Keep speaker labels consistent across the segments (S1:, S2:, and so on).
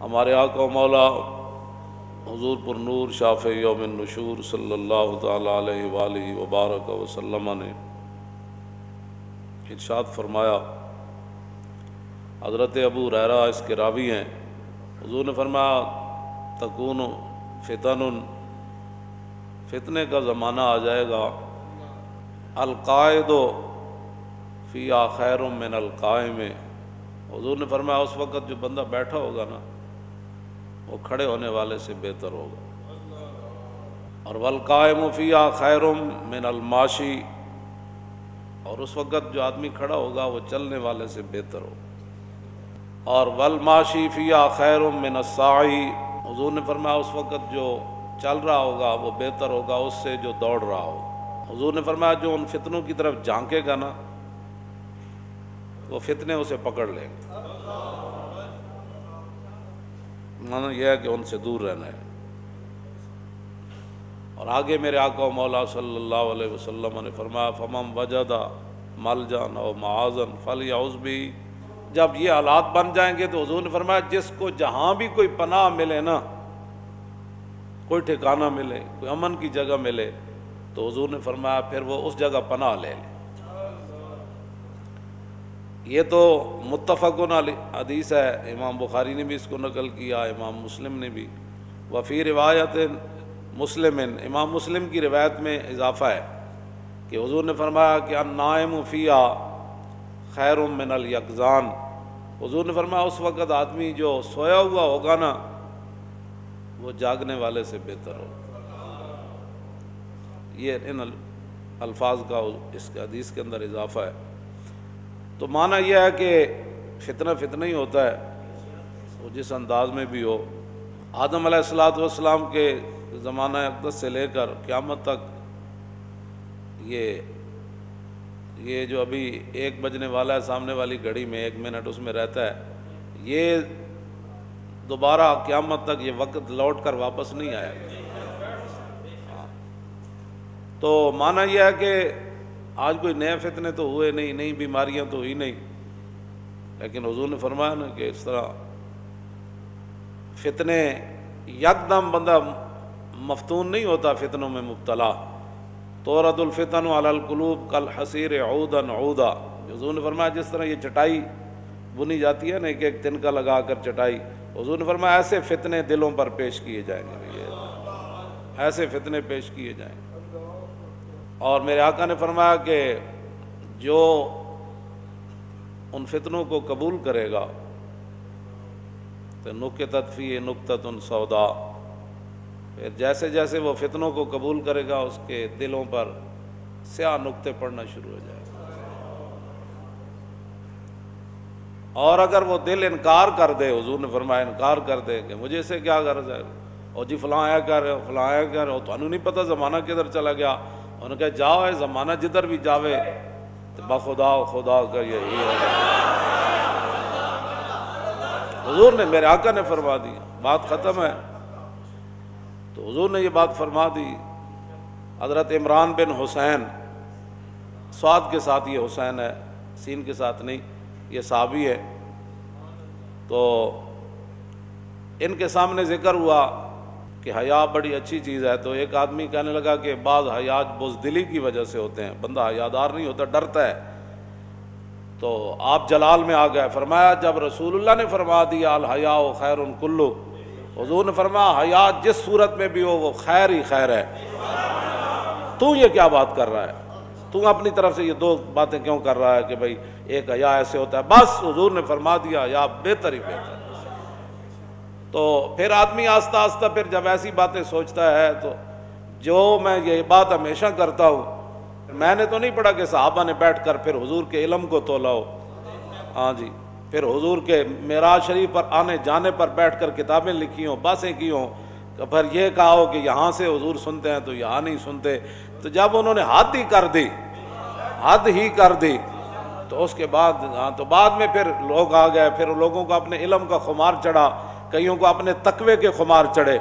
S1: ہمارے آقا و مولا حضور پر نور شافع یوم النشور صلی اللہ تعالی علیہ وآلہ وبارک وسلم نے ارشاد فرمایا، حضرت ابو ہریرہ اس کے راوی ہیں، حضور نے فرمایا تکون فتن، فتنے کا زمانہ آ جائے گا، القائد فیہا خیر من القائم، حضور نے فرمایا اس وقت جو بندہ بیٹھا ہوگا نا وہ کھڑے ہونے والے سے بہتر ہوگا، اور والقائم فیہا خیر من الماشی، اور اس وقت جو آدمی کھڑا ہوگا وہ چلنے والے سے بہتر ہوگا، اور والماشی فیہا خیر من الساعی، حضور نے فرمایا اس وقت جو چل رہا ہوگا وہ بہتر ہوگا اس سے جو دوڑ رہا ہوگا۔ حضور نے فرمایا جو ان فتنوں کی طرف جھانکے گا نا وہ فتنے اسے پکڑ لیں گے، معنی یہ ہے کہ ان سے دور رہنا ہے۔ اور آگے میرے آقا و مولا صلی اللہ علیہ وسلم نے فرمایا فمن وجد ملجا او معاذا فلیعوذ بہ، جب یہ حالات بن جائیں گے تو حضور نے فرمایا جس کو جہاں بھی کوئی پناہ ملے نا، کوئی ٹھکانہ ملے، کوئی امن کی جگہ ملے، تو حضور نے فرمایا پھر وہ اس جگہ پناہ لے لے۔ یہ تو متفقن علیہ حدیث ہے، امام بخاری نے بھی اس کو نقل کیا، امام مسلم نے بھی، وفی روایت مسلم، امام مسلم کی روایت میں اضافہ ہے کہ حضور نے فرمایا کہ النائم فیہا خیر من الیقظان، حضور نے فرمایا اس وقت آدمی جو سویا ہوا ہوگا نا وہ جاگنے والے سے بہتر ہوگا۔ یہ ان الفاظ کا اس کے حدیث کے اندر اضافہ ہے۔ تو معنی یہ ہے کہ فتنہ ہی ہوتا ہے، وہ جس انداز میں بھی ہو۔ آدم علیہ السلام کے زمانہ اقدس سے لے کر قیامت تک یہ جو ابھی 1 بجنے والا ہے سامنے والی گھڑی میں 1 منٹ اس میں رہتا ہے، یہ دوبارہ قیامت تک یہ وقت لوٹ کر واپس نہیں آئے گا۔ تو معنی یہ ہے کہ آج کوئی نئے فتنے تو ہوئے نہیں، نئی بیماریاں تو ہوئی نہیں، لیکن حضور نے فرمایا نا کہ اس طرح فتنے یکدم بندہ مفتون نہیں ہوتا، فتنوں میں مبتلا۔ تورد الفتن علی القلوب کالحصیر عودا عودا، حضور نے فرمایا جس طرح یہ چٹائی بنی جاتی ہے نا ایک ایک تنکا لگا کر چٹائی، حضور نے فرمایا ایسے فتنے دلوں پر پیش کیے جائیں گے، ایسے فتنے پیش کیے جائیں گے۔ اور میرے آقا نے فرمایا کہ جو ان فتنوں کو قبول کرے گا تو نکتت فیہ نکتۃ سودا، پھر جیسے جیسے وہ فتنوں کو قبول کرے گا اس کے دلوں پر سیاہ نقطے پڑنا شروع ہو جائے گا، اور اگر وہ دل انکار کر دے، حضور نے فرمایا انکار کر دے کہ مجھے سے کیا غرض ہے، اور جی فلاں آیا کر رہے ہو، فلاں آیا کر رہے ہو، تو انہوں نہیں پتہ زمانہ کدھر چلا گیا، انہوں نے کہا جاؤ ہے زمانہ جدھر بھی جاوے تو بخدا خدا کا یہی ہے۔ حضور نے میرے آقا نے فرما دی، بات ختم ہے۔ تو حضور نے یہ بات فرما دی۔ حضرت عمران بن حسین، صاد کے ساتھ یہ حسین ہے، سین کے ساتھ نہیں، یہ صحابی ہے، تو ان کے سامنے ذکر ہوا کہ حیا بڑی اچھی چیز ہے، تو ایک آدمی کہنے لگا کہ بعض حیات بزدلی کی وجہ سے ہوتے ہیں، بندہ حیادار نہیں ہوتا، ڈرتا ہے۔ تو آپ جلال میں آ گئے، فرمایا جب رسول اللہ نے فرما دیا الحیاء خیر کلہ، حضور نے فرمایا حیا جس صورت میں بھی ہو وہ خیر ہی خیر ہے، تو یہ کیا بات کر رہا ہے، تو اپنی طرف سے یہ 2 باتیں کیوں کر رہا ہے کہ بھئی ایک حیا ایسے ہوتا ہے، بس حضور نے فرما دیا حیا بہتر ہی بہتر۔ تو پھر آدمی آہستہ آہستہ پھر جب ایسی باتیں سوچتا ہے، تو جو میں یہ بات ہمیشہ کرتا ہوں، میں نے تو نہیں پڑھا کہ صحابہ نے بیٹھ کر پھر حضور کے علم کو تولا ہو، ہاں جی، پھر حضور کے معراج شریف پر آنے جانے پر بیٹھ کر کتابیں لکھی ہوں، باتیں کی ہوں، پھر یہ کہا ہو کہ یہاں سے حضور سنتے ہیں تو یہاں نہیں سنتے۔ تو جب انہوں نے حد ہی کر دی تو اس کے بعد تو بعد میں پھر لوگ آ گئے، پھر لوگوں کو اپنے علم کا خمار چڑھا، کئیوں کو اپنے تقوی کے خمار چڑھے،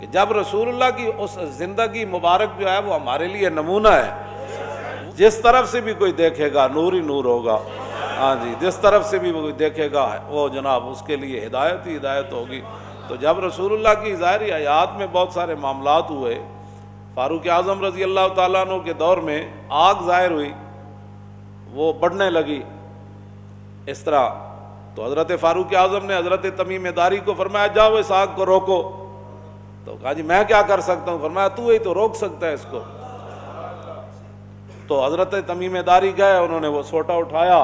S1: کہ جب رسول اللہ کی اس زندگی مبارک جو ہے وہ ہمارے لیے نمونہ ہے، جس طرف سے بھی کوئی دیکھے گا نور ہی نور ہوگا، ہاں جی، جس طرف سے بھی وہ دیکھے گا وہ جناب اس کے لیے ہدایت ہی ہدایت ہوگی۔ تو جب رسول اللہ کی ظاہری حیات میں بہت سارے معاملات ہوئے، فاروق اعظم رضی اللہ تعالیٰ عنہ کے دور میں آگ ظاہر ہوئی، وہ بڑھنے لگی اس طرح، تو حضرت فاروق اعظم نے حضرت تمیم داری کو فرمایا جاؤ اس آگ کو روکو۔ تو کہا جی میں کیا کر سکتا ہوں؟ فرمایا تو ہی تو روک سکتا ہے اس کو۔ تو حضرت تمیم داری گئے، انہوں نے وہ سوٹا اٹھایا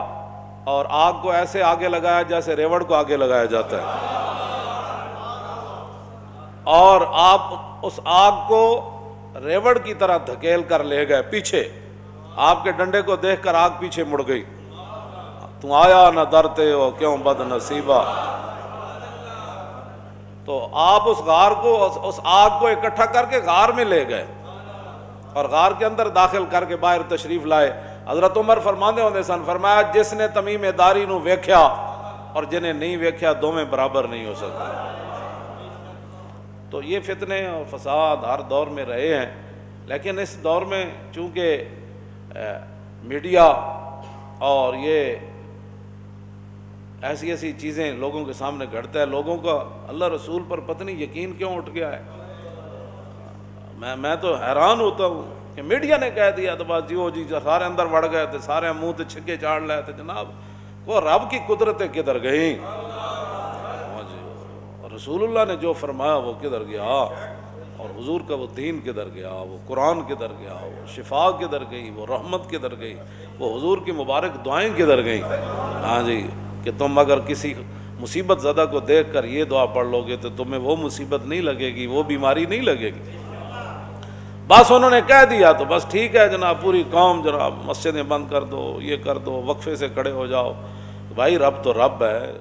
S1: اور آگ کو ایسے آگے لگایا جیسے ریوڑ کو آگے لگایا جاتا ہے، اور آپ اس آگ کو ریوڑ کی طرح دھکیل کر لے گئے پیچھے۔ آپ کے ڈنڈے کو دیکھ کر آگ پیچھے مڑ گئی۔ تم آیا نہ ڈرتے ہو کیوں بد نصیبہ۔ تو آپ اس غار کو، اس آگ کو اکٹھا کر کے غار میں لے گئے اور غار کے اندر داخل کر کے باہر تشریف لائے۔ حضرت عمر فرماندے ہوندے سن، فرمایا جس نے تمیم داری نو ویکھیا اور جنہیں نہیں ویکھیا دونوں برابر نہیں ہو سکتے۔ تو یہ فتنے اور فساد ہر دور میں رہے ہیں، لیکن اس دور میں چونکہ میڈیا اور یہ ایسی ایسی چیزیں لوگوں کے سامنے گھڑتا ہے، لوگوں کا اللہ رسول پر پتہ نہیں یقین کیوں اٹھ گیا ہے۔ میں تو حیران ہوتا ہوں کہ میڈیا نے کہہ دیا تو بس جی سارے اندر وڑ گئے تھے، سارے منہ تے چھکے چاڑ لائے تھے۔ جناب وہ رب کی قدرتیں کدھر گئیں؟ رسول اللہ نے جو فرمایا وہ کدھر گیا، اور حضور کا وہ دین کدھر گیا، وہ قرآن کدھر گیا، وہ شفا کدھر گئی، وہ رحمت کدھر گئی، وہ حضور کی مبارک دعائیں کدھر گئیں؟ ہاں جی، کہ تم اگر کسی مصیبت زدہ کو دیکھ کر یہ دعا پڑھ لو گے تو تمہیں وہ مصیبت نہیں لگے گی، وہ بیماری نہیں لگے گی۔ بس انہوں نے کہہ دیا تو بس ٹھیک ہے جناب، پوری قوم جناب مسجدیں بند کر دو، یہ کر دو، وقفے سے کھڑے ہو جاؤ۔ بھائی رب تو رب ہے،